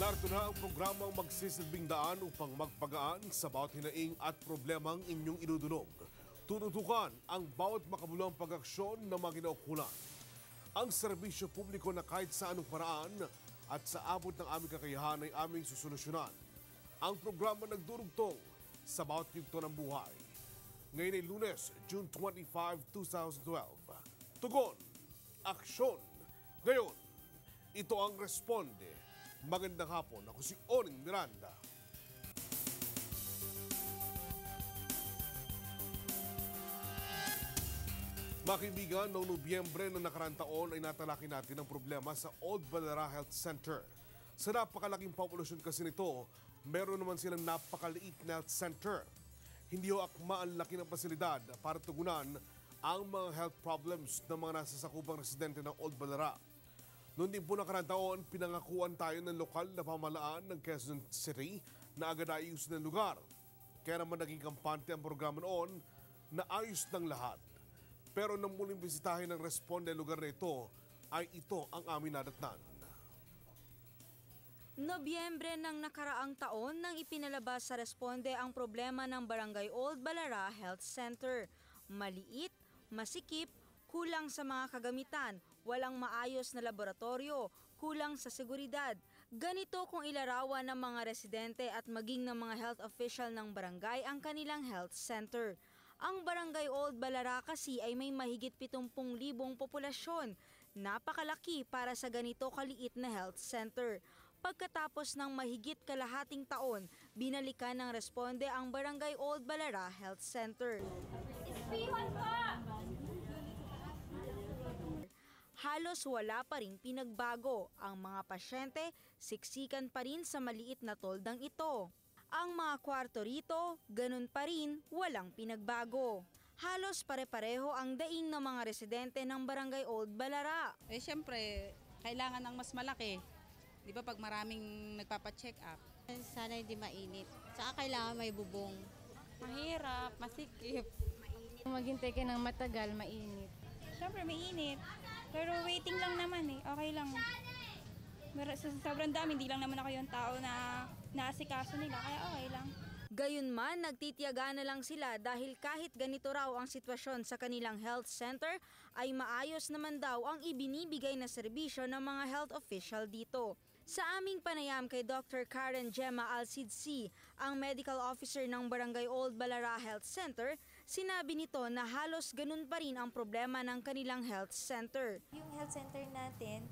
Narito na ang programang magsisilbing daan upang magpagaan sa bawat hinaing at problemang inyong idudulog. Tututukan ang bawat makabuluhang pag-aksyon na mga kinaukulan. Ang serbisyo publiko na kahit sa anong paraan at sa abot ng aming kakayahan ay aming susolusyonan. Ang programa nagdurugtong sa bawat yugto ng buhay. Ngayon ay Lunes, June 25, 2012. Tugon, aksyon. Ngayon, ito ang Responde. Magandang hapon, ako si Oring Miranda. Mga kaibigan, noong Nobyembre ng nakaraang taon ay natalaki natin ang problema sa Old Balara Health Center. Sa napakalaking populasyon kasi nito, meron naman silang napakaliit na health center. Hindi ho akma ang laki ng pasilidad para tugunan ang mga health problems ng mga nasasakupang residente ng Old Balara. Noon din po nakaraang taon, pinangakuan tayo ng lokal na pamahalaan ng Quezon City na agad ayusin ng lugar. Kaya naman naging kampante ang programa noon na ayos ng lahat. Pero nang muling bisitahin ng Responde lugar na ito, ay ito ang aming nadatnan. Nobyembre ng nakaraang taon nang ipinalabas sa Responde ang problema ng Barangay Old Balara Health Center. Maliit, masikip, kulang sa mga kagamitan, walang maayos na laboratorio, kulang sa seguridad. Ganito kung ilarawan ng mga residente at maging ng mga health official ng barangay ang kanilang health center. Ang Barangay Old Balara kasi ay may mahigit 70,000 populasyon. Napakalaki para sa ganito kaliit na health center. Pagkatapos ng mahigit kalahating taon, binalikan ng Responde ang Barangay Old Balara Health Center. Ispihan pa! Halos wala pa ring pinagbago. Ang mga pasyente, siksikan pa rin sa maliit na toldang ito. Ang mga kwarto rito, ganun pa rin, walang pinagbago. Halos pare-pareho ang daing ng mga residente ng Barangay Old Balara. Siyempre, kailangan ng mas malaki. Di ba pag maraming nagpapacheck up? Sana hindi mainit. Saka kailangan may bubong. Mahirap, masikip. Maghintay ka ng matagal, mainit. Siyempre, mainit. Pero waiting lang naman eh. Okay lang. Pero sa sobrang dami, hindi lang naman ako yung tao na naasikaso nila. Kaya okay lang. Gayunman, nagtitiyaga na lang sila dahil kahit ganito raw ang sitwasyon sa kanilang health center, ay maayos naman daw ang ibinibigay na serbisyo ng mga health official dito. Sa aming panayam kay Dr. Karen Gemma Alcid-C, ang medical officer ng Barangay Old Balara Health Center, sinabi nito na halos ganun pa rin ang problema ng kanilang health center. Yung health center natin,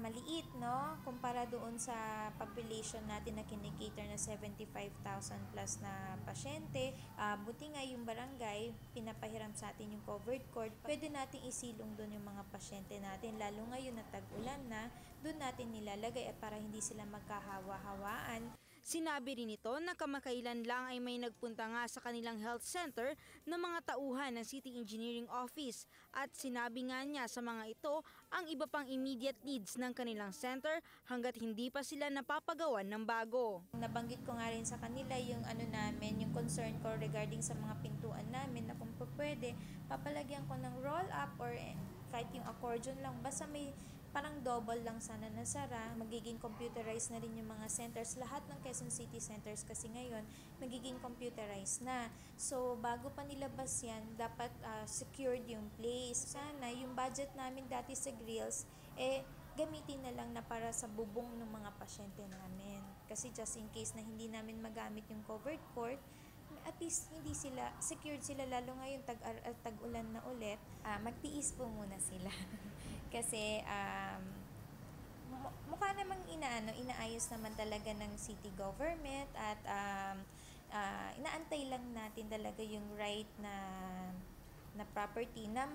maliit, no? Kumpara doon sa population natin na kinikater na 75,000 plus na pasyente. Buti nga yung barangay, pinapahiram sa atin yung covered court. Pwede natin isilong doon yung mga pasyente natin, lalo ngayon na tag-ulan na, doon natin nilalagay at para hindi sila magkahawa-hawaan. Sinabi rin ito na kamakailan lang ay may nagpunta nga sa kanilang health center ng mga tauhan ng City Engineering Office at sinabi nga niya sa mga ito ang iba pang immediate needs ng kanilang center hanggat hindi pa sila napapagawan ng bago. Nabanggit ko nga rin sa kanila yung yung concern ko regarding sa mga pintuan namin na kung pwede, papalagyan ko ng roll-up or kahit yung accordion lang, basta may parang double lang sana na sara. Magiging computerized na rin yung mga centers. Lahat ng Quezon City centers kasi ngayon, magiging computerized na. So, bago pa nilabas yan, dapat secured yung place. Sana yung budget namin dati sa grills, gamitin na lang na para sa bubong ng mga pasyente namin. Kasi just in case na hindi namin magamit yung covered court, at least hindi sila, secured sila, lalo ngayon tag-ulan na ulit, magtiis po muna sila. Kasi mukha namang inaayos naman talaga ng city government at inaantay lang natin talaga yung right na property na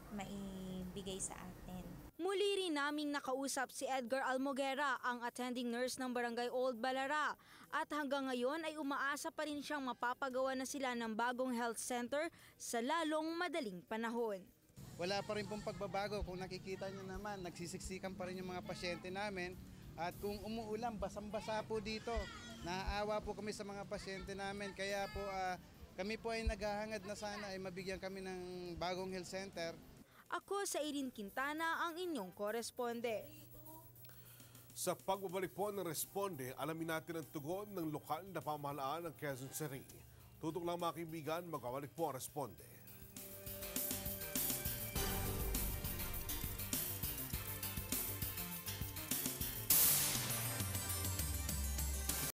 maibigay sa atin. Muli rin naming nakausap si Edgar Almoguera, ang attending nurse ng Barangay Old Balara. At hanggang ngayon ay umaasa pa rin siyang mapapagawa na sila ng bagong health center sa lalong madaling panahon. Wala pa rin pong pagbabago. Kung nakikita nyo naman, nagsisiksikan pa rin yung mga pasyente namin. At kung umuulan, basang-basa po dito. Naaawa po kami sa mga pasyente namin. Kaya po kami po ay naghahangad na sana ay mabigyan kami ng bagong health center. Ako sa Irene Quintana, ang inyong koresponde. Sa pagbabalik po ng Responde, alamin natin ang tugon ng lokal na pamahalaan ng Quezon City. Tutok lang mga kaibigan, magkabalik po ang Responde.